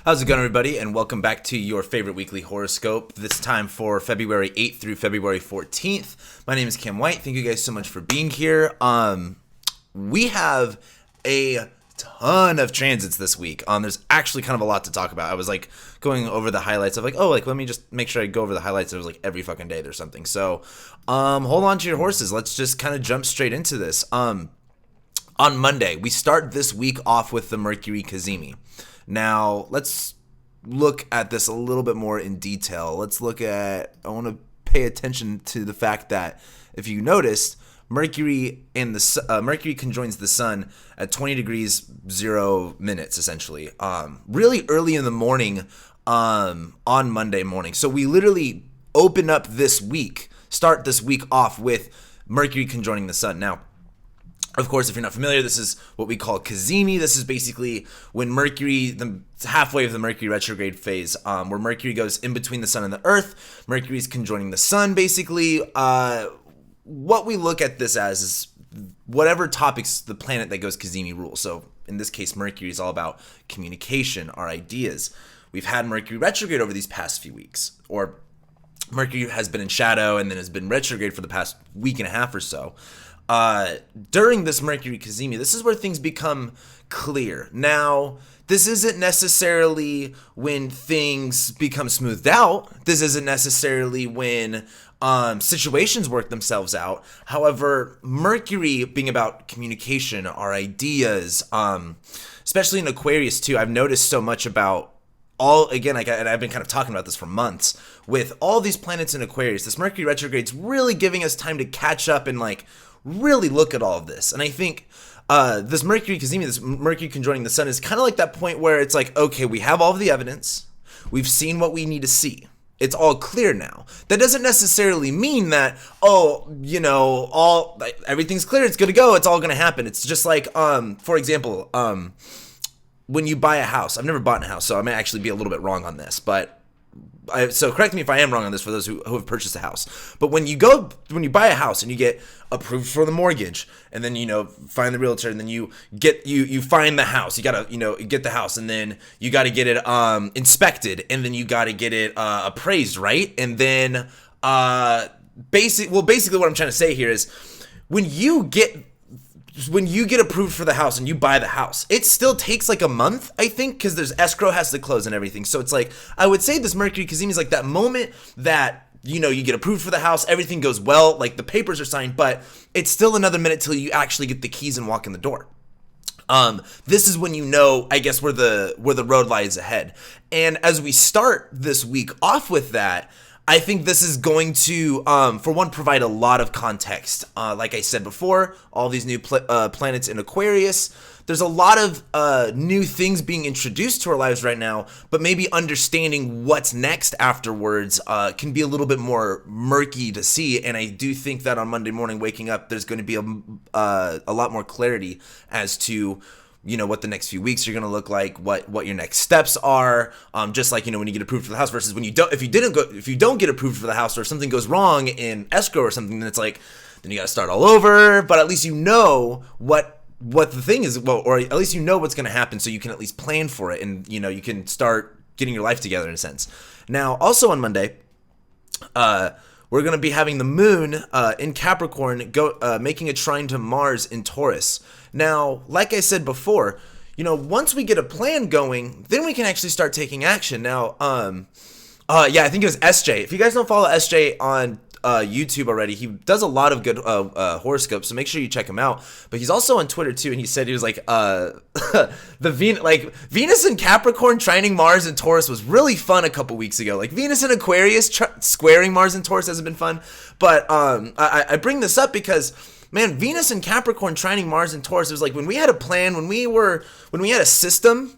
How's it going, everybody? And welcome back to your favorite weekly horoscope, this time for February 8th through February 14th. My name is Cam White. Thank you guys so much for being here. We have a ton of transits this week. There's actually kind of a lot to talk about. I was like going over the highlights of let me just make sure I go over the highlights. It was like every fucking day there's something. So hold on to your horses. Let's just kind of jump straight into this. On Monday, we start this week off with the Mercury Cazimi. Now, let's look at this a little bit more in detail. I want to pay attention to the fact that, if you noticed, Mercury conjoins the sun at 20 degrees 0 minutes, essentially, really early in the morning on Monday morning. So we literally start this week off with Mercury conjoining the sun. Now, of course, if you're not familiar, this is what we call Cazimi. This is basically when halfway of the Mercury retrograde phase, where Mercury goes in between the sun and the Earth. Mercury's conjoining the sun, basically. What we look at this as is whatever topics the planet that goes Cazimi rules. So in this case, Mercury is all about communication, our ideas. We've had Mercury retrograde over these past few weeks, or Mercury has been in shadow and then has been retrograde for the past week and a half or so. During this Mercury Cazimi, this is where things become clear. Now, this isn't necessarily when things become smoothed out. This isn't necessarily when situations work themselves out. However, Mercury being about communication, our ideas, especially in Aquarius too, I've noticed so much about and I've been kind of talking about this for months, with all these planets in Aquarius, this Mercury retrograde's really giving us time to catch up and really look at all of this. And I think this Mercury Cazimi, this Mercury conjoining the sun, is kind of like that point where it's like, okay, we have all of the evidence. We've seen what we need to see. It's all clear now. That doesn't necessarily mean that, everything's clear, it's good to go, it's all going to happen. It's just like, for example, when you buy a house. I've never bought a house, so I may actually be a little bit wrong on this, so correct me if I am wrong on this for those who have purchased a house. But when you buy a house and you get approved for the mortgage, and then find the realtor, and then you find the house, you gotta get the house, and then you gotta get it inspected, and then you gotta get it appraised, right? And then basically what I'm trying to say here is when you get approved for the house and you buy the house, it still takes like a month, I think, because there's escrow has to close and everything. So it's like, I would say this Mercury Cazimi is like that moment that, you get approved for the house, everything goes well, like the papers are signed, but it's still another minute till you actually get the keys and walk in the door. This is when I guess, where the road lies ahead. And as we start this week off with that, I think this is going to, for one, provide a lot of context. Like I said before, all these new planets in Aquarius, there's a lot of new things being introduced to our lives right now, but maybe understanding what's next afterwards can be a little bit more murky to see. And I do think that on Monday morning, waking up, there's going to be a lot more clarity as to what the next few weeks are going to look like, what your next steps are, just like, when you get approved for the house versus when if you don't get approved for the house, or if something goes wrong in escrow or something, then it's like, then you got to start all over. But at least what the thing is, or at least what's going to happen, so you can at least plan for it, and you can start getting your life together in a sense. Now, also on Monday, we're going to be having the moon in Capricorn making a trine to Mars in Taurus. Now, like I said before, once we get a plan going, then we can actually start taking action. Now, I think it was SJ. If you guys don't follow SJ on YouTube already, he does a lot of good horoscopes, so make sure you check him out. But he's also on Twitter too, and he said he was like Venus in Capricorn trining Mars and Taurus was really fun a couple weeks ago. Like Venus in Aquarius squaring Mars and Taurus hasn't been fun, but I bring this up because, man, Venus and Capricorn trining Mars and Taurus, it was like when we had a plan, when we had a system,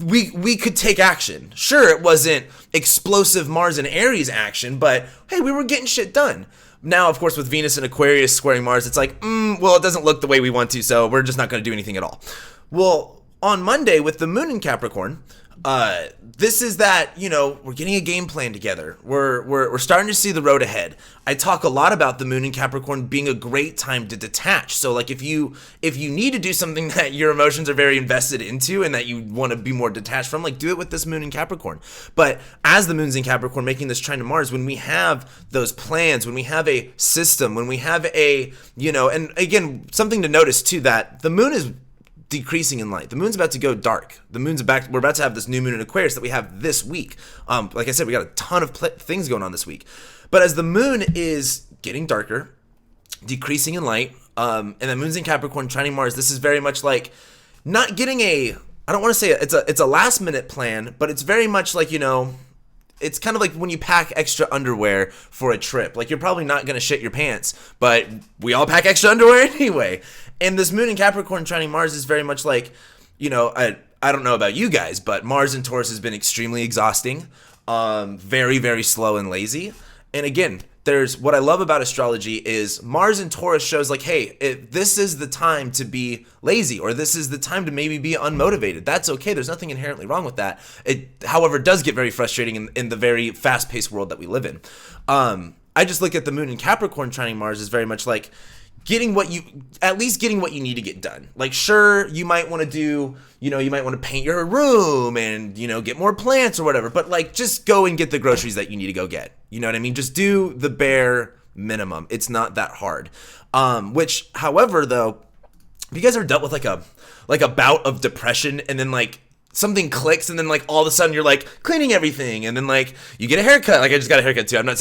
we could take action. Sure, it wasn't explosive Mars and Aries action, but hey, we were getting shit done. Now, of course, with Venus and Aquarius squaring Mars, it's like, it doesn't look the way we want to, so we're just not going to do anything at all. Well, on Monday, with the moon in Capricorn, This is that, we're getting a game plan together. We're starting to see the road ahead. I talk a lot about the moon in Capricorn being a great time to detach. So like if you need to do something that your emotions are very invested into and that you want to be more detached from, like do it with this moon in Capricorn. But as the moon's in Capricorn making this trine to Mars, when we have those plans, when we have a system, when we have a, and again, something to notice too, that the moon is decreasing in light. The moon's about to go dark. We're about to have this new moon in Aquarius that we have this week. Like I said, we got a ton of things going on this week. But as the moon is getting darker, decreasing in light, and the moon's in Capricorn, trining Mars, this is very much like not getting I don't want to say it's a last minute plan, but it's very much like, it's kind of like when you pack extra underwear for a trip. Like, you're probably not going to shit your pants, but we all pack extra underwear anyway. And this moon in Capricorn trining Mars is very much like, I don't know about you guys, but Mars in Taurus has been extremely exhausting, very, very slow and lazy. And again, what I love about astrology is Mars in Taurus shows like, hey, this is the time to be lazy, or this is the time to maybe be unmotivated. That's okay. There's nothing inherently wrong with that. It, however, does get very frustrating in the very fast-paced world that we live in. I just look at the moon in Capricorn trining Mars as very much like getting what you need to get done. Like, sure, you might want to do, you might want to paint your room and, get more plants or whatever, but like, just go and get the groceries that you need to go get. You know what I mean? Just do the bare minimum. It's not that hard. Which, however, though, have you guys ever dealt with like a bout of depression and then like something clicks and then like all of a sudden you're like cleaning everything and then like you get a haircut? Like, I just got a haircut too. I'm not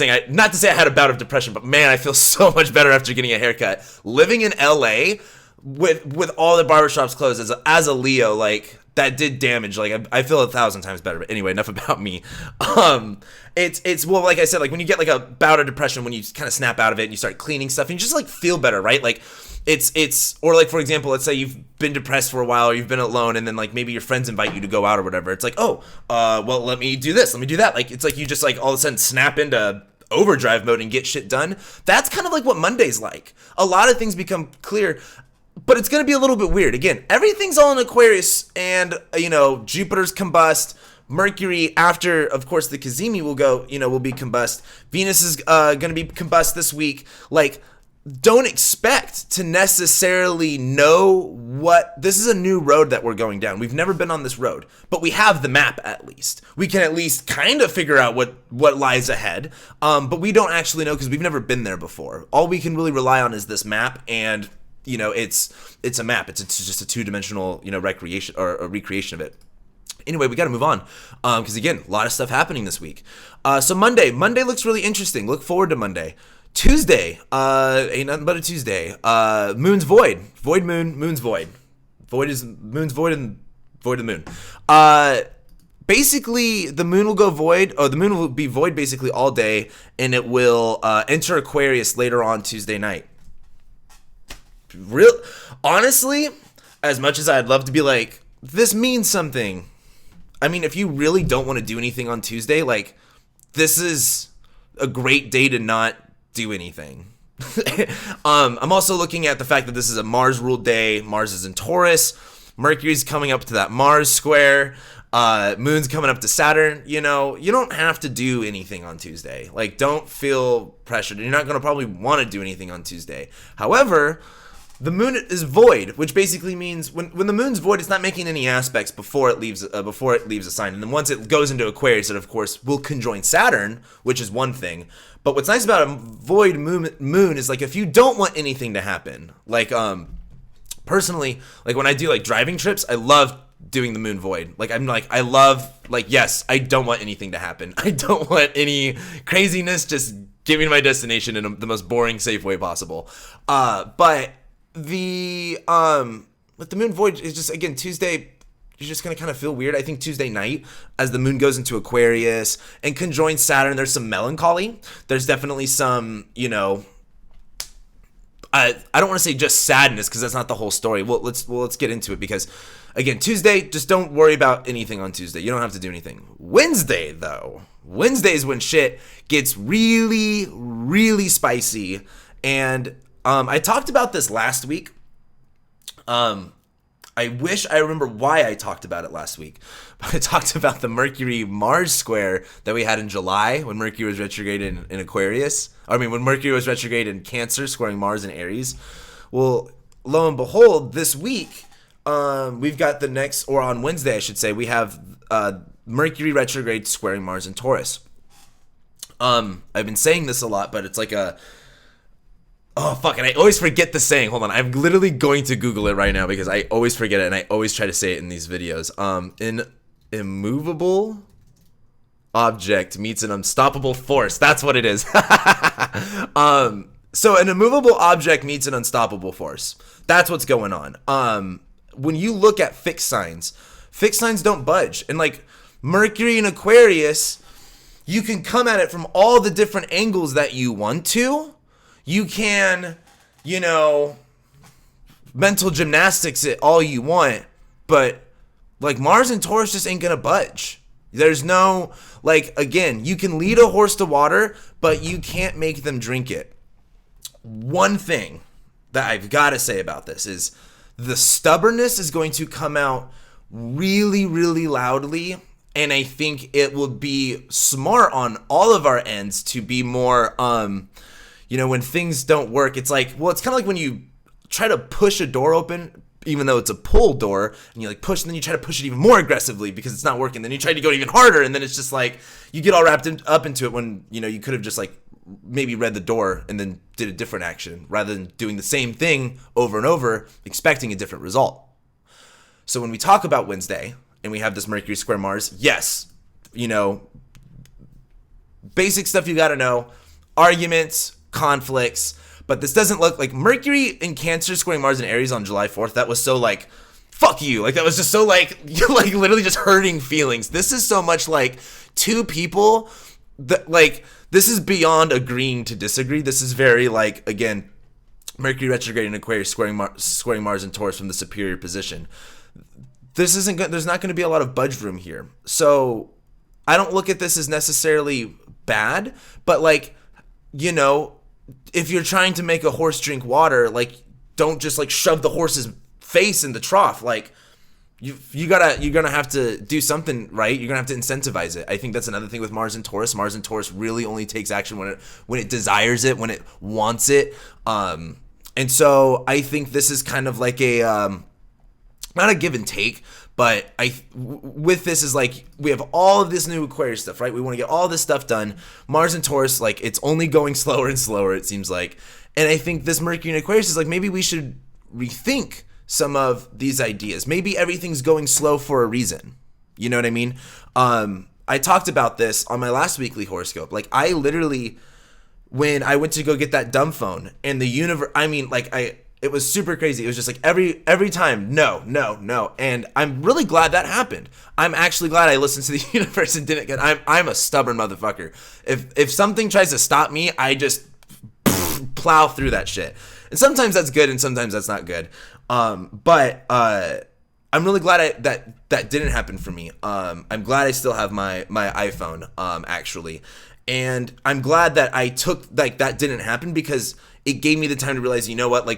to say I had a bout of depression, but man, I feel so much better after getting a haircut. Living in LA with all the barbershops closed as a Leo, like that did damage. Like I feel 1,000 times better. But anyway, enough about me. It's well, like I said, like when you get like a bout of depression, when you kind of snap out of it and you start cleaning stuff and you just like feel better, right? Like or like, for example, let's say you've been depressed for a while or you've been alone and then like maybe your friends invite you to go out or whatever. It's like, well, let me do this, let me do that. Like, it's like you just like all of a sudden snap into overdrive mode and get shit done. That's kind of like what Monday's like. A lot of things become clear, but it's going to be a little bit weird. Again, everything's all in Aquarius and, Jupiter's combust. Mercury, after, of course, the Cazimi will be combust. Venus is going to be combust this week. Like, don't expect to necessarily know this is a new road that we're going down. We've never been on this road, but we have the map at least. We can at least kind of figure out what lies ahead, but we don't actually know because we've never been there before. All we can really rely on is this map, and it's a map. It's just a two-dimensional recreation or a recreation of it. Anyway, we got to move on because again, a lot of stuff happening this week. So Monday looks really interesting. Look forward to Monday. Tuesday, ain't nothing but a Tuesday. Moon's void. Void moon, moon's void. Moon's void and void of the moon. Basically, the moon will go void, or the moon will be void basically all day, and it will enter Aquarius later on Tuesday night. Honestly, as much as I'd love to be like, this means something. I mean, if you really don't want to do anything on Tuesday, like, this is a great day to not do anything. I'm also looking at the fact that this is a Mars ruled day. Mars is in Taurus. Mercury's coming up to that Mars square. Moon's coming up to Saturn. You don't have to do anything on Tuesday. Like, don't feel pressured. You're not going to probably want to do anything on Tuesday. However, the moon is void, which basically means when the moon's void, it's not making any aspects before it leaves a sign. And then once it goes into Aquarius, it of course will conjoin Saturn, which is one thing. But what's nice about a void moon is like if you don't want anything to happen, like personally, like when I do like driving trips, I love doing the moon void. Like yes, I don't want anything to happen. I don't want any craziness. Just get me to my destination in the most boring, safe way possible. But the moon void is just, again, Tuesday, you're just going to kind of feel weird. I think Tuesday night, as the moon goes into Aquarius and conjoins Saturn, there's some melancholy. There's definitely some, I don't want to say just sadness because that's not the whole story. Well, let's get into it because, again, Tuesday, just don't worry about anything on Tuesday. You don't have to do anything. Wednesday, though. Wednesday is when shit gets really, really spicy. And I talked about this last week. I wish I remember why I talked about it last week. But I talked about the Mercury-Mars square that we had in July when Mercury was retrograde in Aquarius. When Mercury was retrograde in Cancer, squaring Mars in Aries. Well, lo and behold, this week, we've got the next, or on Wednesday, I should say, we have Mercury retrograde squaring Mars in Taurus. I've been saying this a lot, but it's like oh, fuck, and I always forget the saying. Hold on, I'm literally going to Google it right now because I always forget it, and I always try to say it in these videos. An immovable object meets an unstoppable force. That's what it is. So an immovable object meets an unstoppable force. That's what's going on. When you look at fixed signs don't budge. And like Mercury in Aquarius, you can come at it from all the different angles that you want to. You can, mental gymnastics it all you want, but like Mars and Taurus just ain't gonna budge. There's no, again, you can lead a horse to water, but you can't make them drink it. One thing that I've got to say about this is the stubbornness is going to come out really, really loudly, and I think it will be smart on all of our ends to be more, when things don't work, it's like, well, it's kind of like when you try to push a door open, even though it's a pull door, and you push, and then you try to push it even more aggressively because it's not working. Then you try to go even harder, and then it's just like you get all wrapped up into it when you could have just maybe read the door and then did a different action rather than doing the same thing over and over, expecting a different result. So when we talk about Wednesday and we have this Mercury square Mars, yes, basic stuff you got to know, arguments, conflicts, but this doesn't look like Mercury in Cancer squaring Mars in Aries on July 4th. That was so fuck you. That was just so literally just hurting feelings. This is so much like two people that this is beyond agreeing to disagree. This is very again, Mercury retrograde in Aquarius squaring Mars and Taurus from the superior position. This isn't good. There's not going to be a lot of budge room here. So I don't look at this as necessarily bad, but if you're trying to make a horse drink water, don't just shove the horse's face in the trough. You're gonna have to do something, right? You're gonna have to incentivize it. I think that's another thing with Mars and Taurus. Mars and Taurus really only takes action when it desires it, when it wants it. And so I think this is kind of like a not a give and take, but with this is we have all of this new Aquarius stuff, right? We want to get all this stuff done. Mars and Taurus, it's only going slower and slower, it seems like. And I think this Mercury and Aquarius is maybe we should rethink some of these ideas. Maybe everything's going slow for a reason. You know what I mean? I talked about this on my last weekly horoscope. I literally, when I went to go get that dumb phone and the universe, it was super crazy. It was just every time, no. And I'm really glad that happened. I'm actually glad I listened to the universe and didn't get, I'm a stubborn motherfucker. If something tries to stop me, I just plow through that shit. And sometimes that's good and sometimes that's not good. But I'm really glad that didn't happen for me. I'm glad I still have my iPhone, actually. And I'm glad that I took, that didn't happen because it gave me the time to realize,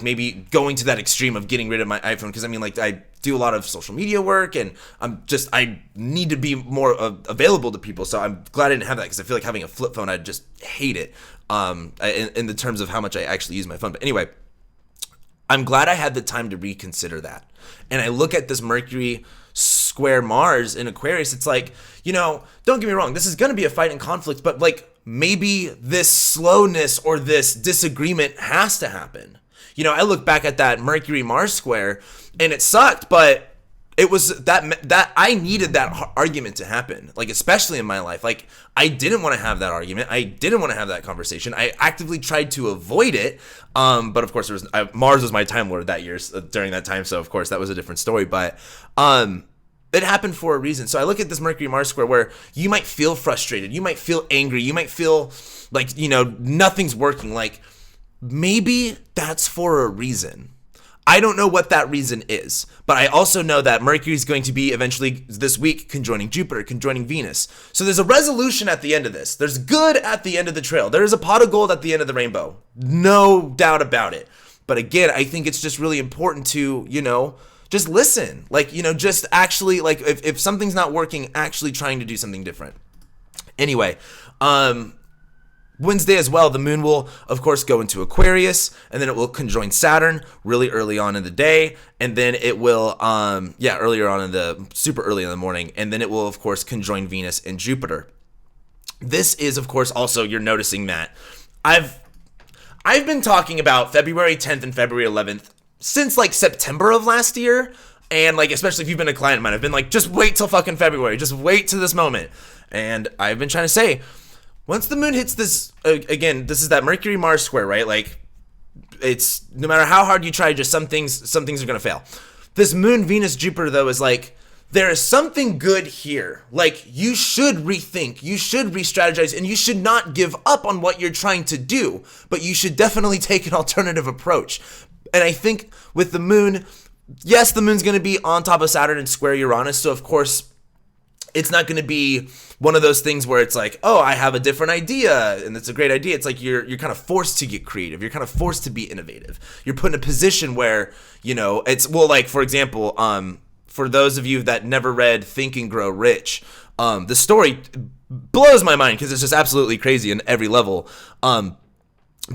maybe going to that extreme of getting rid of my iPhone. Because I do a lot of social media work and I need to be more available to people. So I'm glad I didn't have that because I feel like having a flip phone, I just hate it in the terms of how much I actually use my phone. But anyway, I'm glad I had the time to reconsider that. And I look at this Mercury square Mars in Aquarius. It's don't get me wrong, this is going to be a fight and conflict, but maybe this slowness or this disagreement has to happen. I look back at that Mercury Mars square and it sucked, but it was that I needed that argument to happen, especially in my life. I didn't want to have that argument. I didn't want to have that conversation. I actively tried to avoid it. But of course Mars was my Time Lord that year during that time. So of course that was a different story, but, it happened for a reason. So I look at this Mercury Mars square where you might feel frustrated. You might feel angry. You might feel nothing's working. Maybe that's for a reason. I don't know what that reason is, but I also know that Mercury is going to be eventually this week conjoining Jupiter, conjoining Venus. So there's a resolution at the end of this. There's good at the end of the trail. There is a pot of gold at the end of the rainbow. No doubt about it. But again, I think it's just really important to, just listen. Like, just actually, like, if something's not working, actually trying to do something different. Anyway, Wednesday as well, the moon will, of course, go into Aquarius, and then it will conjoin Saturn really early on in the day, and then it will, super early in the morning, and then it will, of course, conjoin Venus and Jupiter. This is, of course, also, you're noticing that I've been talking about February 10th and February 11th since, like, September of last year, and, like, especially if you've been a client of mine, I've been like, just wait till fucking February, just wait to this moment, and I've been trying to say, once the moon hits this, again, this is that Mercury-Mars square, right? Like, it's, no matter how hard you try, just some things are going to fail. This moon, Venus, Jupiter, though, is like, there is something good here. Like, you should rethink, you should re-strategize, and you should not give up on what you're trying to do, but you should definitely take an alternative approach. And I think with the moon, yes, the moon's going to be on top of Saturn and square Uranus, so of course, it's not going to be one of those things where it's like, oh, I have a different idea, and it's a great idea. It's like you're kind of forced to get creative. You're kind of forced to be innovative. You're put in a position where, it's, well, like, for example, for those of you that never read Think and Grow Rich, the story blows my mind because it's just absolutely crazy on every level. But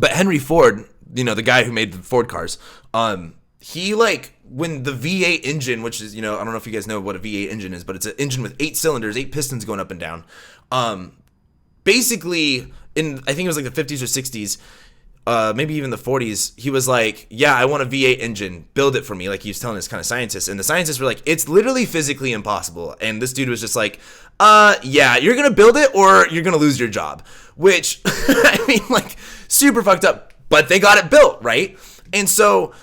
Henry Ford, the guy who made the Ford cars, he, like, when the V8 engine, which is, I don't know if you guys know what a V8 engine is, but it's an engine with 8 cylinders, 8 pistons going up and down. Basically, I think it was like the 50s or 60s, maybe even the 40s, he was like, yeah, I want a V8 engine, build it for me. Like, he was telling his kind of scientists, and the scientists were like, it's literally physically impossible. And this dude was just like, yeah, you're going to build it or you're going to lose your job, which, I mean, like, super fucked up, but they got it built, right? And so,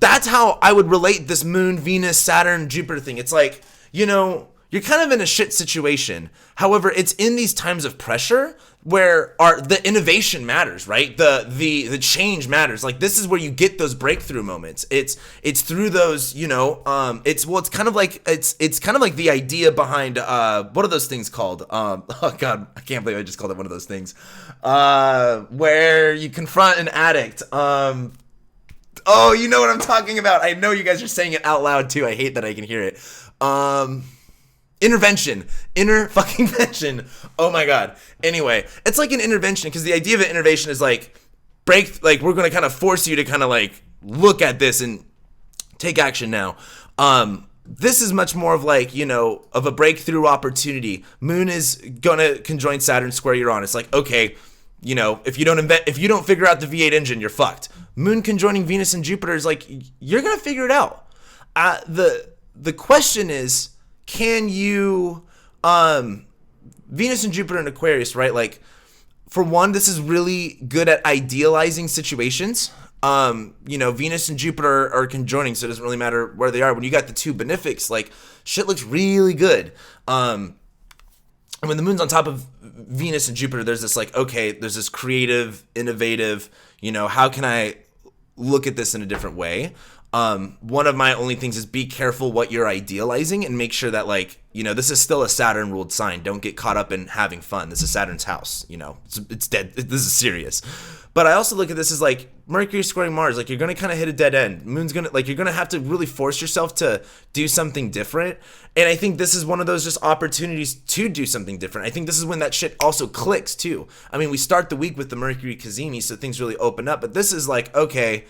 that's how I would relate this moon, Venus, Saturn, Jupiter thing. It's like, you're kind of in a shit situation. However, it's in these times of pressure where the innovation matters, right? The change matters. Like, this is where you get those breakthrough moments. It's through those, it's kind of like the idea behind what are those things called? Oh god, I can't believe I just called it one of those things. Where you confront an addict. Oh, you know what I'm talking about. I know you guys are saying it out loud too. I hate that I can hear it. Intervention. Inner-fucking-vention. Oh my god. Anyway, it's like an intervention because the idea of an intervention is like, we're going to kind of force you to kind of like look at this and take action now. This is much more of like, of a breakthrough opportunity. Moon is going to conjoin Saturn square Uranus. It's like, okay, if you don't figure out the V8 engine, you're fucked. Moon conjoining Venus and Jupiter is like, you're going to figure it out. The question is, can you, Venus and Jupiter and Aquarius, right? Like, for one, this is really good at idealizing situations. Venus and Jupiter are conjoining, so it doesn't really matter where they are. When you got the two benefics, like, shit looks really good. And when the moon's on top of Venus and Jupiter, there's this like, okay, there's this creative, innovative, how can I look at this in a different way? One of my only things is be careful what you're idealizing and make sure that, like, this is still a Saturn ruled sign. Don't get caught up in having fun. This is Saturn's house, it's dead. This is serious. But I also look at this as like Mercury squaring Mars. Like, you're going to kind of hit a dead end. Moon's going to, like, you're going to have to really force yourself to do something different. And I think this is one of those just opportunities to do something different. I think this is when that shit also clicks too. I mean, we start the week with the Mercury Cazimi, so things really open up. But this is like, okay,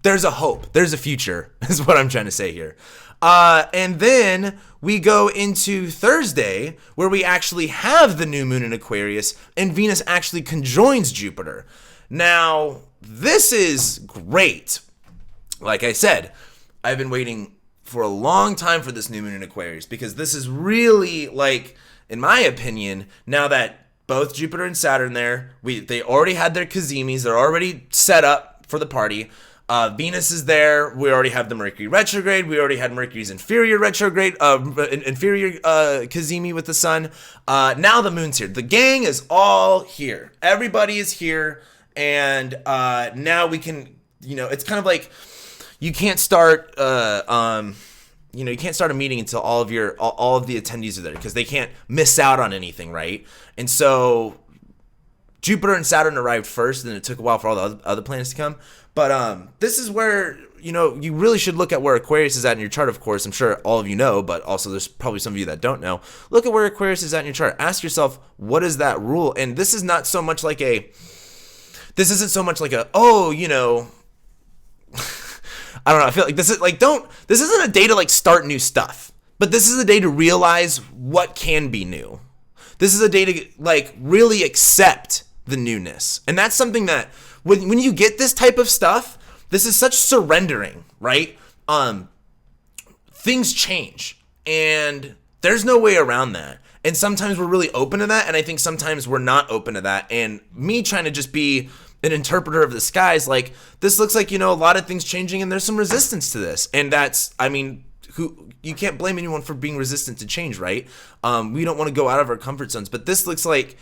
there's a hope. There's a future, is what I'm trying to say here. And then we go into Thursday, where we actually have the new moon in Aquarius, and Venus actually conjoins Jupiter. Now, this is great. Like I said, I've been waiting for a long time for this new moon in Aquarius, because this is really, like, in my opinion, now that both Jupiter and Saturn they already had their Cazimis, they're already set up for the party. Venus is there. We already have the Mercury retrograde. We already had Mercury's inferior retrograde, inferior Cazimi with the sun. Now the moon's here. The gang is all here. Everybody is here, and now we can. It's kind of like you can't start. You can't start a meeting until all of the attendees are there, because they can't miss out on anything, right? And so Jupiter and Saturn arrived first, and it took a while for all the other planets to come. But this is where, you really should look at where Aquarius is at in your chart, of course. I'm sure all of you know, but also there's probably some of you that don't know. Look at where Aquarius is at in your chart. Ask yourself, what is that rule? And this is not so much like this isn't so much like I don't know. I feel like this isn't a day to like start new stuff, but this is a day to realize what can be new. This is a day to like really accept the newness. And that's something that when you get this type of stuff, this is such surrendering, right? Things change and there's no way around that. And sometimes we're really open to that. And I think sometimes we're not open to that. And me trying to just be an interpreter of the skies, like this looks like, a lot of things changing and there's some resistance to this. And that's, you can't blame anyone for being resistant to change, right? We don't want to go out of our comfort zones, but this looks like,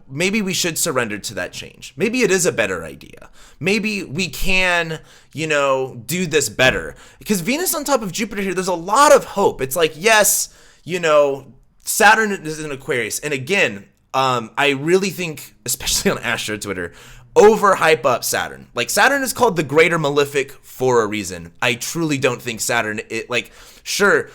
maybe we should surrender to that change. Maybe it is a better idea. Maybe we can, do this better. Because Venus on top of Jupiter here, there's a lot of hope. It's like, yes, Saturn is in Aquarius. And again, I really think, especially on Astro Twitter, overhype up Saturn. Like Saturn is called the greater malefic for a reason. I truly don't think Saturn, sure,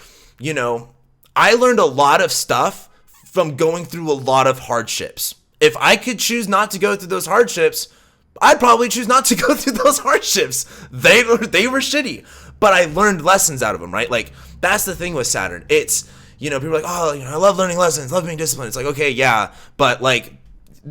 I learned a lot of stuff from going through a lot of hardships. If I could choose not to go through those hardships, I'd probably choose not to go through those hardships. They were shitty, but I learned lessons out of them, right? Like that's the thing with Saturn. It's, people are like, oh, I love learning lessons, love being disciplined. It's like, okay, yeah, but like,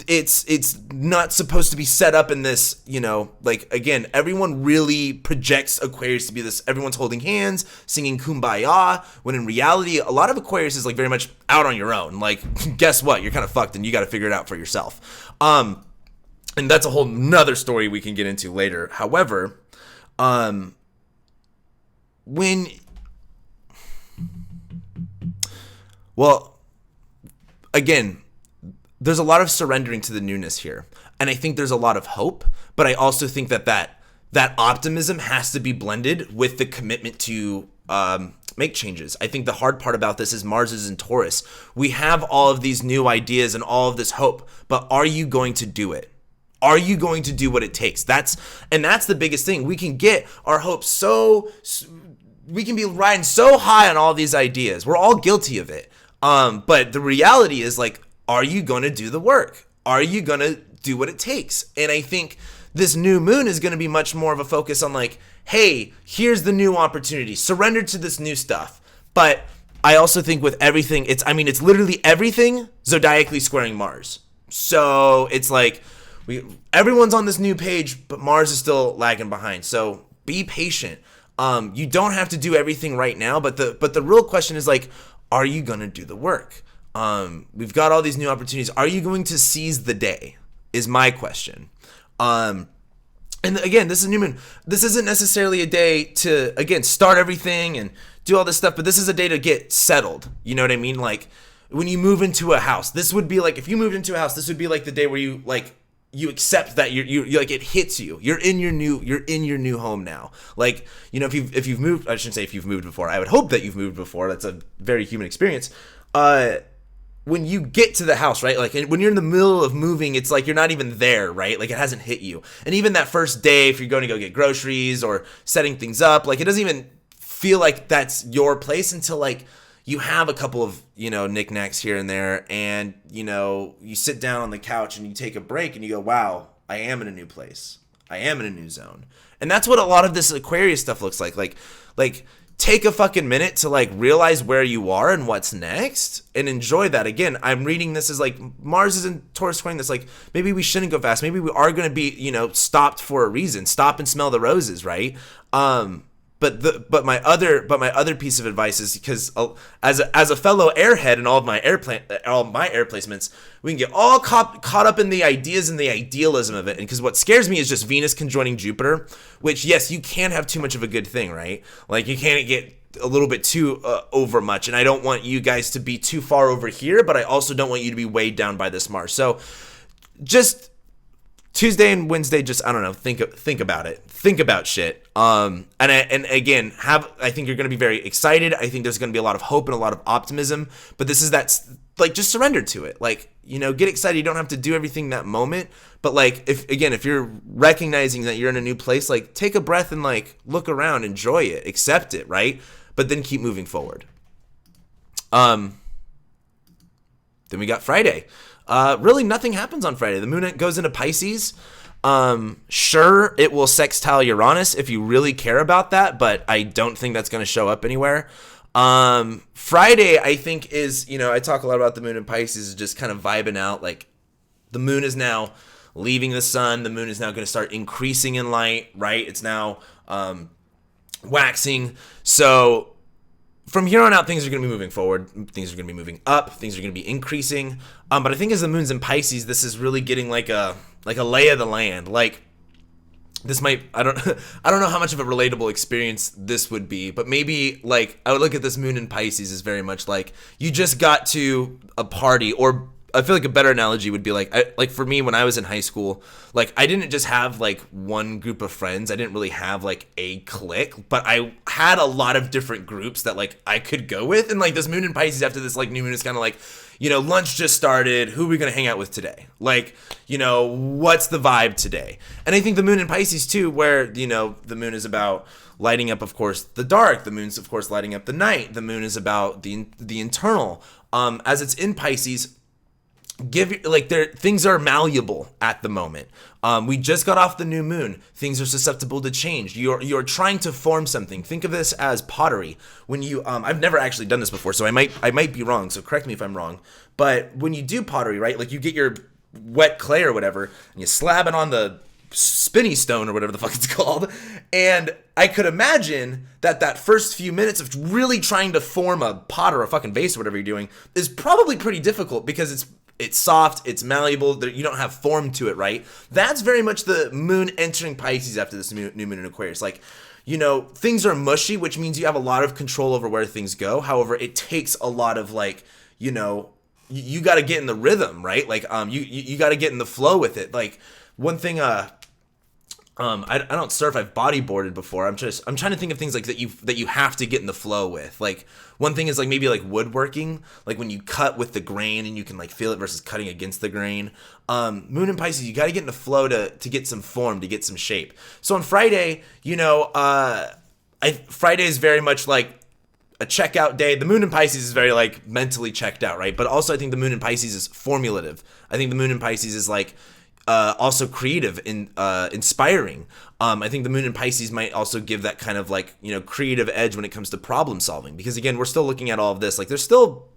it's not supposed to be set up in this, again, everyone really projects Aquarius to be this, everyone's holding hands, singing Kumbaya, when in reality, a lot of Aquarius is like very much out on your own. Like, guess what? You're kind of fucked and you got to figure it out for yourself. And that's a whole nother story we can get into later. However, again, there's a lot of surrendering to the newness here. And I think there's a lot of hope, but I also think that optimism has to be blended with the commitment to make changes. I think the hard part about this is Mars is in Taurus. We have all of these new ideas and all of this hope, but are you going to do it? Are you going to do what it takes? That's the biggest thing. We can get our hopes we can be riding so high on all these ideas. We're all guilty of it. But the reality is like, are you going to do the work? Are you going to do what it takes? And I think this new moon is going to be much more of a focus on like, hey, here's the new opportunity. Surrender to this new stuff. But I also think with everything, it's literally everything zodiacally squaring Mars. So it's like everyone's on this new page, but Mars is still lagging behind. So be patient. You don't have to do everything right now, but the real question is like, are you going to do the work? We've got all these new opportunities. Are you going to seize the day is my question. And again, this is new moon. This isn't necessarily a day to, again, start everything and do all this stuff, but this is a day to get settled. You know what I mean? Like when you move into a house, this would be like, if you moved into a house, this would be like the day where you accept that you like, it hits you. You're in your new home now. Like, if you've moved, I shouldn't say if you've moved before. I would hope that you've moved before. That's a very human experience. When you get to the house, right? Like when you're in the middle of moving, it's like you're not even there, right? Like it hasn't hit you. And even that first day, if you're going to go get groceries or setting things up, like it doesn't even feel like that's your place until like you have a couple of, knickknacks here and there, and, you sit down on the couch and you take a break and you go, wow, I am in a new place. I am in a new zone. And that's what a lot of this Aquarius stuff looks like. Like take a fucking minute to like realize where you are and what's next and enjoy that. Again, I'm reading this as like Mars is in Taurus squaring this, like maybe we shouldn't go fast. Maybe we are going to be, stopped for a reason. Stop and smell the roses, right? But my other piece of advice is because as a fellow airhead in all my air placements, we can get all caught up in the ideas and the idealism of it. And because what scares me is just Venus conjoining Jupiter, which yes, you can have too much of a good thing, right? Like you can't get a little bit too over much, and I don't want you guys to be too far over here, but I also don't want you to be weighed down by this Mars. So just Tuesday and Wednesday, just, I don't know, think about it. Think about shit. And I think you're going to be very excited. I think there's going to be a lot of hope and a lot of optimism, but this is like, just surrender to it. Like, get excited. You don't have to do everything that moment. But like, if you're recognizing that you're in a new place, like, take a breath and like look around, enjoy it, accept it, right? But then keep moving forward. Then we got Friday. Really nothing happens on Friday. The moon goes into Pisces. Sure, it will sextile Uranus if you really care about that, but I don't think that's going to show up anywhere. Friday, I think is, I talk a lot about the moon in Pisces, just kind of vibing out. Like, the moon is now leaving the sun. The moon is now going to start increasing in light, right? It's now, waxing. So from here on out, things are going to be moving forward. Things are going to be moving up. Things are going to be increasing. But I think as the moon's in Pisces, this is really getting like a lay of the land. Like, this might, I don't know how much of a relatable experience this would be, but maybe like I would look at this moon in Pisces as very much like you just got to a party, or I feel like a better analogy would be like for me when I was in high school, like I didn't just have like one group of friends. I didn't really have like a clique, but I had a lot of different groups that like I could go with. And like this moon in Pisces after this like new moon is kind of like, lunch just started. Who are we going to hang out with today? Like, what's the vibe today? And I think the moon in Pisces too, where, the moon is about lighting up, of course, the dark. The moon's, of course, lighting up the night. The moon is about the internal. As it's in Pisces, things are malleable at the moment. We just got off the new moon. Things are susceptible to change. You're trying to form something. Think of this as pottery. When you I've never actually done this before, so I might be wrong, so correct me if I'm wrong. But when you do pottery, right? Like you get your wet clay or whatever, and you slab it on the spinny stone or whatever the fuck it's called. And I could imagine that first few minutes of really trying to form a pot or a fucking vase or whatever you're doing is probably pretty difficult because it's soft, it's malleable, you don't have form to it, right? That's very much the moon entering Pisces after this new moon in Aquarius. Like, things are mushy, which means you have a lot of control over where things go. However, it takes a lot of like, you got to get in the rhythm, right? Like, you got to get in the flow with it. Like, one thing, I don't surf. I've bodyboarded before. I'm trying to think of things like that you have to get in the flow with. Like one thing is like maybe like woodworking, like when you cut with the grain and you can like feel it versus cutting against the grain. Moon and Pisces, you got to get in the flow to get some form, to get some shape. So on Friday, Friday is very much like a checkout day. The moon in Pisces is very like mentally checked out, right? But also I think the moon in Pisces is formulative. I think the moon in Pisces is like also creative and inspiring. I think the moon in Pisces might also give that kind of like, creative edge when it comes to problem solving. Because again, we're still looking at all of this. Like there's still,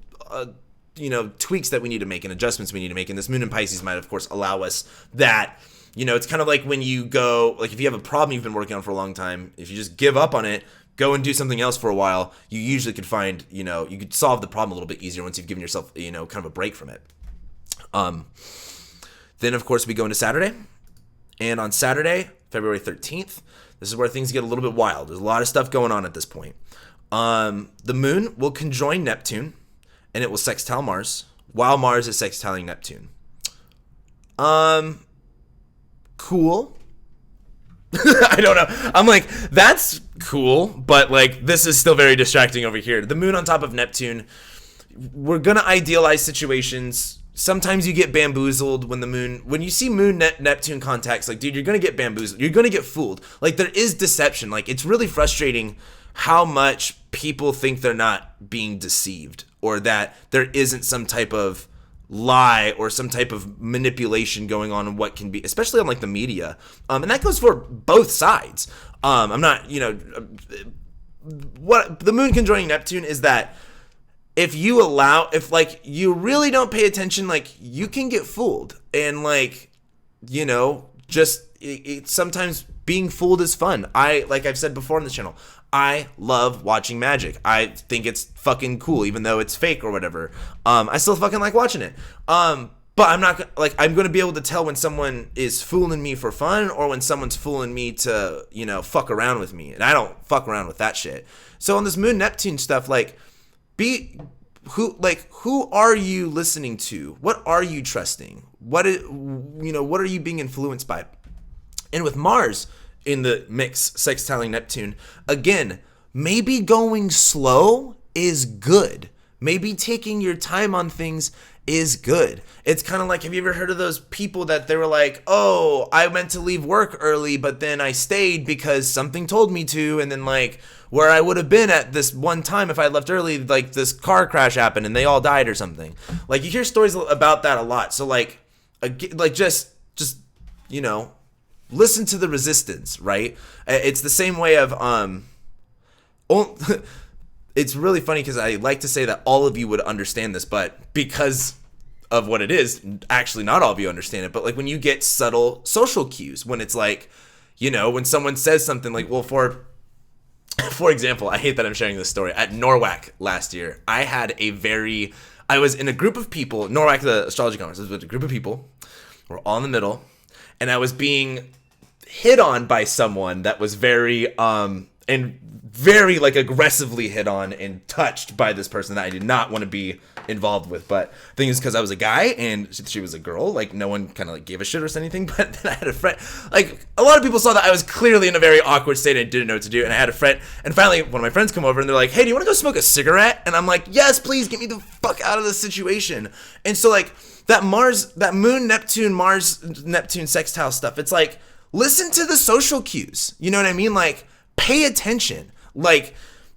tweaks that we need to make and adjustments we need to make. And this moon in Pisces might, of course, allow us that. It's kind of like when you go, like if you have a problem you've been working on for a long time, if you just give up on it, go and do something else for a while, you usually could find, you could solve the problem a little bit easier once you've given yourself, kind of a break from it. Then, of course, we go into Saturday. And on Saturday, February 13th, this is where things get a little bit wild. There's a lot of stuff going on at this point. The moon will conjoin Neptune, and it will sextile Mars, while Mars is sextiling Neptune. Cool. I don't know. I'm like, that's cool, but like, this is still very distracting over here. The moon on top of Neptune, we're going to idealize situations. Sometimes you get bamboozled when you see moon Neptune contacts, like, dude, you're going to get bamboozled. You're going to get fooled. Like, there is deception. Like, it's really frustrating how much people think they're not being deceived, or that there isn't some type of lie or some type of manipulation going on in what can be, especially on like the media. And that goes for both sides. I'm not, what the moon conjoining Neptune is that if like you really don't pay attention, like you can get fooled, and like, sometimes being fooled is fun. Like I've said before on this channel, I love watching magic. I think it's fucking cool, even though it's fake or whatever. I still fucking like watching it. But I'm not like, I'm going to be able to tell when someone is fooling me for fun or when someone's fooling me to, fuck around with me. And I don't fuck around with that shit. So on this moon Neptune stuff, like, who are you listening to? What are you trusting? What are you being influenced by? And with Mars in the mix, sextiling Neptune, again, maybe going slow is good. maybe taking your time on things is good. It's kind of like, have you ever heard of those people that they were like, oh, I meant to leave work early, but then I stayed because something told me to, and then like where I would have been at this one time if I left early, like this car crash happened and they all died or something. Like you hear stories about that a lot. So like just listen to the resistance, right? It's the same way of it's really funny because I like to say that all of you would understand this, but because of what it is, actually not all of you understand it. But like when you get subtle social cues, when it's like, when someone says something like, well, for example, I hate that I'm sharing this story. At NORWAC last year, I was in a group of people, NORWAC, the astrology conference, was with a group of people. We're all in the middle, and I was being hit on by someone that was very like aggressively hit on and touched by this person that I did not want to be involved with. But the thing is, because I was a guy and she was a girl, like no one kind of like gave a shit or anything. But then I had a friend, like a lot of people saw that I was clearly in a very awkward state and didn't know what to do. And I had a friend, and finally one of my friends come over and they're like, hey, do you want to go smoke a cigarette? And I'm like, yes, please get me the fuck out of this situation. And so like that moon, Neptune, Mars, Neptune sextile stuff, it's like, listen to the social cues. You know what I mean? Like pay attention. Like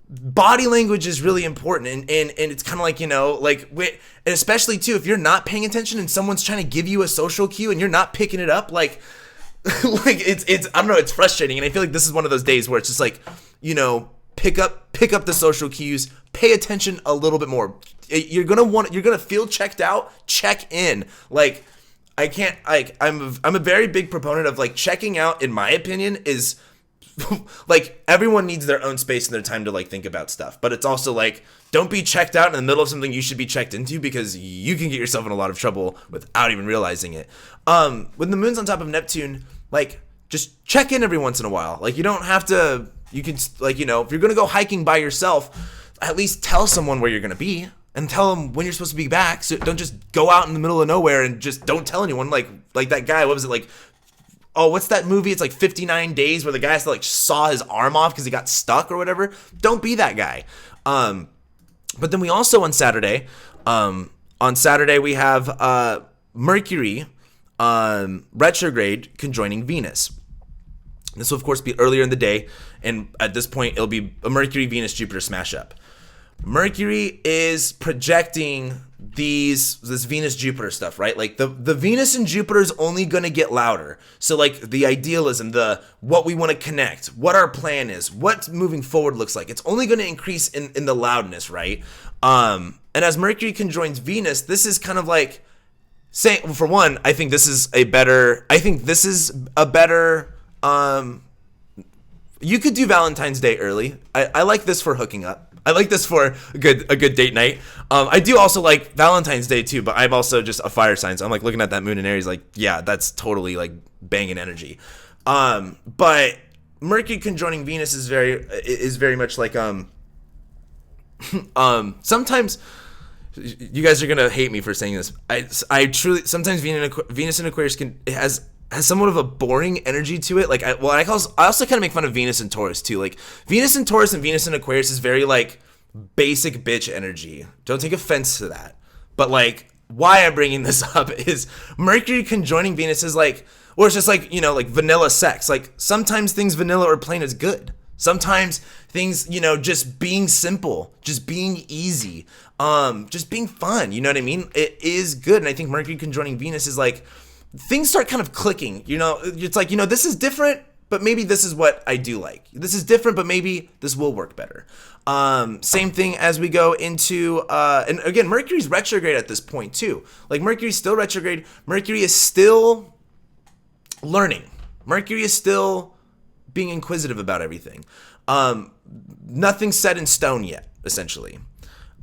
body language is really important, and it's kind of like, and especially too if you're not paying attention and someone's trying to give you a social cue and you're not picking it up, like like it's I don't know, it's frustrating. And I feel like this is one of those days where it's just like, pick up the social cues, pay attention a little bit more. You're gonna feel checked out, check in. Like I'm a very big proponent of like checking out, in my opinion, is like everyone needs their own space and their time to like think about stuff, but it's also like, don't be checked out in the middle of something you should be checked into, because you can get yourself in a lot of trouble without even realizing it. When the moon's on top of Neptune, like just check in every once in a while. Like you don't have to, you can like, if you're gonna go hiking by yourself, at least tell someone where you're gonna be and tell them when you're supposed to be back. So don't just go out in the middle of nowhere and just don't tell anyone. Like that guy, what was it, like, oh, what's that movie? It's like 59 Days where the guy has to like saw his arm off because he got stuck or whatever. Don't be that guy. But then we also on Saturday we have Mercury retrograde conjoining Venus. This will of course be earlier in the day, and at this point it'll be a Mercury Venus Jupiter smash up. Mercury is projecting this Venus Jupiter stuff, right? Like the Venus and Jupiter is only going to get louder. So like the idealism, what we want to connect, what our plan is, what moving forward looks like, it's only going to increase in the loudness, right? And as Mercury conjoins Venus, this is kind of like saying, well, for one, I think this is a better you could do Valentine's Day early. I like this for hooking up. I like this for a good date night. I do also like Valentine's Day too, but I'm also just a fire sign, so I'm like looking at that moon in Aries like, yeah, that's totally like banging energy. But Mercury conjoining Venus is very much like sometimes you guys are gonna hate me for saying this. I truly sometimes Venus in Aquarius has somewhat of a boring energy to it. Like, I also kind of make fun of Venus and Taurus too. Like, Venus and Taurus and Venus and Aquarius is very like basic bitch energy. Don't take offense to that. But like, why I'm bringing this up is Mercury conjoining Venus is like, or it's just like, like vanilla sex. Like sometimes things vanilla or plain is good. Sometimes things, just being simple, just being easy, just being fun. You know what I mean? It is good. And I think Mercury conjoining Venus is like, things start kind of clicking, it's like, this is different, but maybe this is what I do like. This is different, but maybe this will work better. Same thing as we go into, and again, Mercury's retrograde at this point too. Like Mercury's still retrograde. Mercury is still learning. Mercury is still being inquisitive about everything. Nothing's set in stone yet, essentially.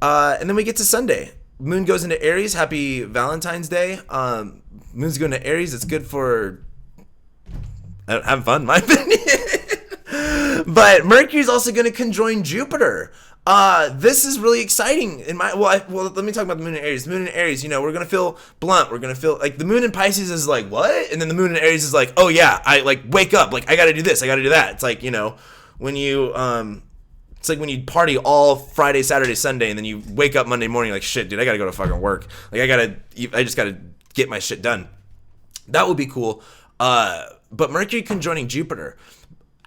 And then we get to Sunday. Moon goes into Aries. Happy Valentine's Day. Moon's going to Aries. It's good for having fun, in my opinion. But Mercury's also going to conjoin Jupiter. This is really exciting. Let me talk about the moon in Aries. The moon in Aries, we're going to feel blunt. We're going to feel like the moon in Pisces is like, what? And then the moon in Aries is like, oh yeah, I like wake up. Like I got to do this. I got to do that. It's like, when you It's like when you party all Friday, Saturday, Sunday, and then you wake up Monday morning like, shit, dude, I gotta go to fucking work. Like, I just gotta get my shit done. That would be cool. But Mercury conjoining Jupiter.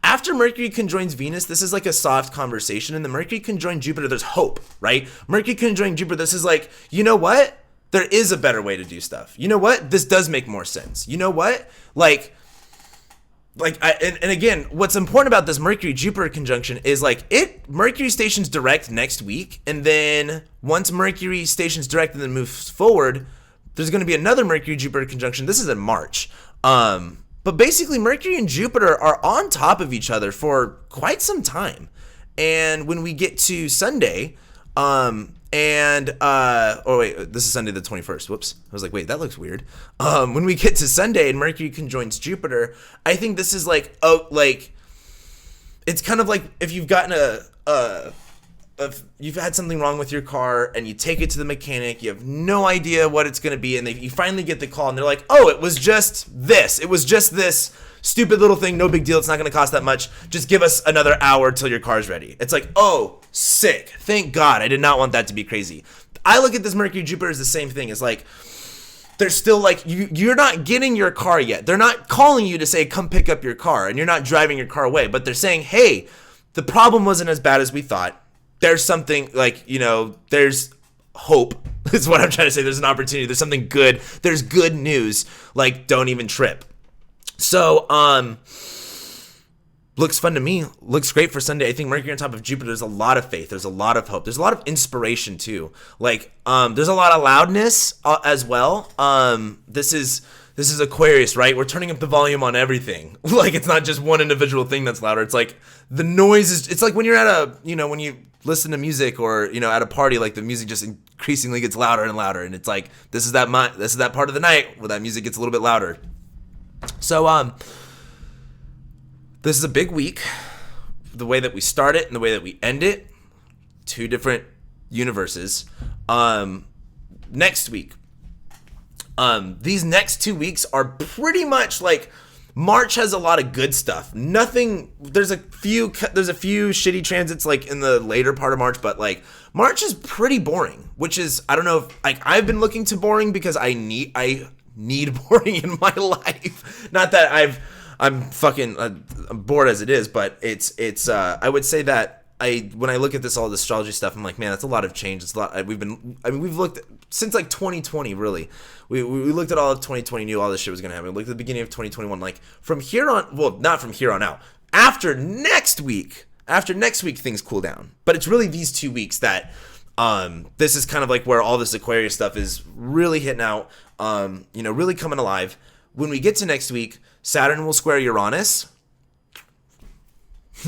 After Mercury conjoins Venus, this is like a soft conversation. And the Mercury conjoined Jupiter, there's hope, right? Mercury conjoined Jupiter, this is like, you know what? There is a better way to do stuff. You know what? This does make more sense. You know what? And again, what's important about this Mercury-Jupiter conjunction is Mercury stations direct next week, and then once Mercury stations direct and then moves forward, there's going to be another Mercury-Jupiter conjunction. This is in March. But basically, Mercury and Jupiter are on top of each other for quite some time. And when we get to Sunday, this is Sunday the 21st. Whoops. I was like, wait, that looks weird. When we get to Sunday and Mercury conjoins Jupiter, I think this is it's kind of like if you've gotten if you've had something wrong with your car and you take it to the mechanic, you have no idea what it's going to be, and you finally get the call and they're like, oh, it was just this. It was just this stupid little thing, no big deal, it's not going to cost that much. Just give us another hour till your car's ready. It's like, oh, sick. Thank God. I did not want that to be crazy. I look at this Mercury Jupiter as the same thing. It's like, they're still like, you're not getting your car yet. They're not calling you to say, come pick up your car, and you're not driving your car away, but they're saying, hey, the problem wasn't as bad as we thought. There's something there's hope is what I'm trying to say. There's an opportunity. There's something good. There's good news. Don't even trip. So, looks fun to me. Looks great for Sunday. I think Mercury on top of Jupiter, there's a lot of faith. There's a lot of hope. There's a lot of inspiration too. There's a lot of loudness as well. This is Aquarius, right? We're turning up the volume on everything. It's not just one individual thing that's louder. It's like the noise is, it's like when you're at when you listen to music or, at a party, the music just increasingly gets louder and louder. And it's like, this is that part of the night where that music gets a little bit louder. So, this is a big week. The way that we start it and the way that we end it, two different universes. Next week, these next 2 weeks are pretty much March has a lot of good stuff. There's a few shitty transits in the later part of March, but March is pretty boring, which is, I don't know if I've been looking to boring because I need boring in my life. Not that I'm fucking bored as it is, but it's I would say that when I look at all this astrology stuff, I'm like, man, that's a lot of change. It's a lot. We've looked since 2020, really. We looked at all of 2020, knew all this shit was gonna happen. We looked at the beginning of 2021, from here on. Well, not from here on out. After next week, things cool down. But it's really these 2 weeks that this is kind of where all this Aquarius stuff is really hitting out. Really coming alive. When we get to next week, Saturn will square Uranus.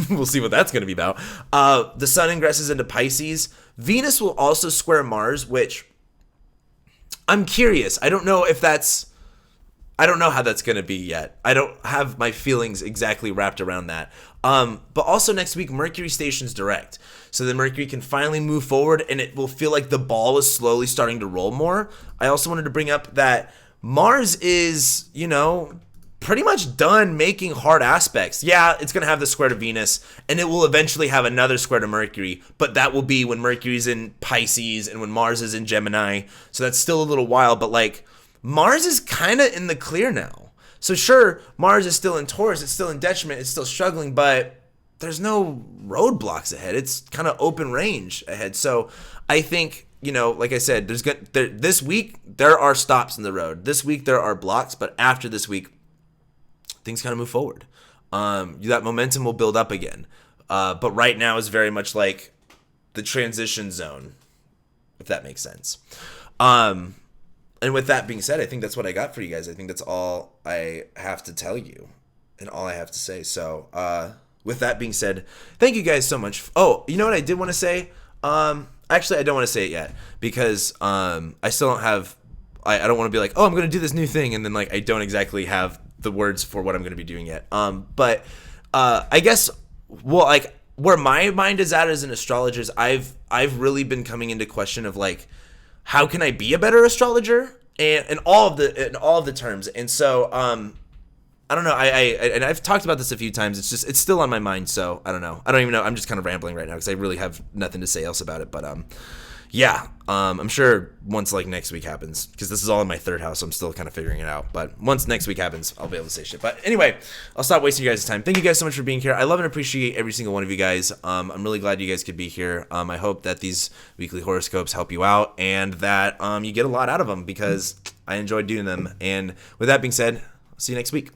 We'll see what that's going to be about. The sun ingresses into Pisces. Venus will also square Mars, which I'm curious. I don't know how that's going to be yet. I don't have my feelings exactly wrapped around that. But also next week, Mercury stations direct. So then Mercury can finally move forward and it will feel like the ball is slowly starting to roll more. I also wanted to bring up that Mars is, pretty much done making hard aspects. Yeah, it's going to have the square to Venus, and it will eventually have another square to Mercury, but that will be when Mercury's in Pisces and when Mars is in Gemini, so that's still a little while, but Mars is kind of in the clear now. So sure, Mars is still in Taurus, it's still in detriment, it's still struggling, but there's no roadblocks ahead. It's kind of open range ahead. So I think, like I said, this week, there are stops in the road. This week, there are blocks, but after this week, things kind of move forward. That momentum will build up again. But right now is very much like the transition zone, if that makes sense. And with that being said, I think that's what I got for you guys. I think that's all I have to tell you and all I have to say. So with that being said, thank you guys so much. Oh, you know what I did want to say? Actually, I don't want to say it yet because I still don't have... I don't want to be like, oh, I'm going to do this new thing, and then I don't exactly have the words for what I'm going to be doing yet. But I guess, where my mind is at as an astrologer is I've really been coming into question of how can I be a better astrologer and in all of the terms. And so I don't know. And I've talked about this a few times. It's still on my mind. So I don't know. I don't even know. I'm just kind of rambling right now because I really have nothing to say else about it. But yeah. I'm sure once like next week happens, because this is all in my third house, so I'm still kind of figuring it out. But once next week happens, I'll be able to say shit. But anyway, I'll stop wasting you guys' time. Thank you guys so much for being here. I love and appreciate every single one of you guys. I'm really glad you guys could be here. I hope that these weekly horoscopes help you out and that you get a lot out of them, because I enjoyed doing them. And with that being said, I'll see you next week.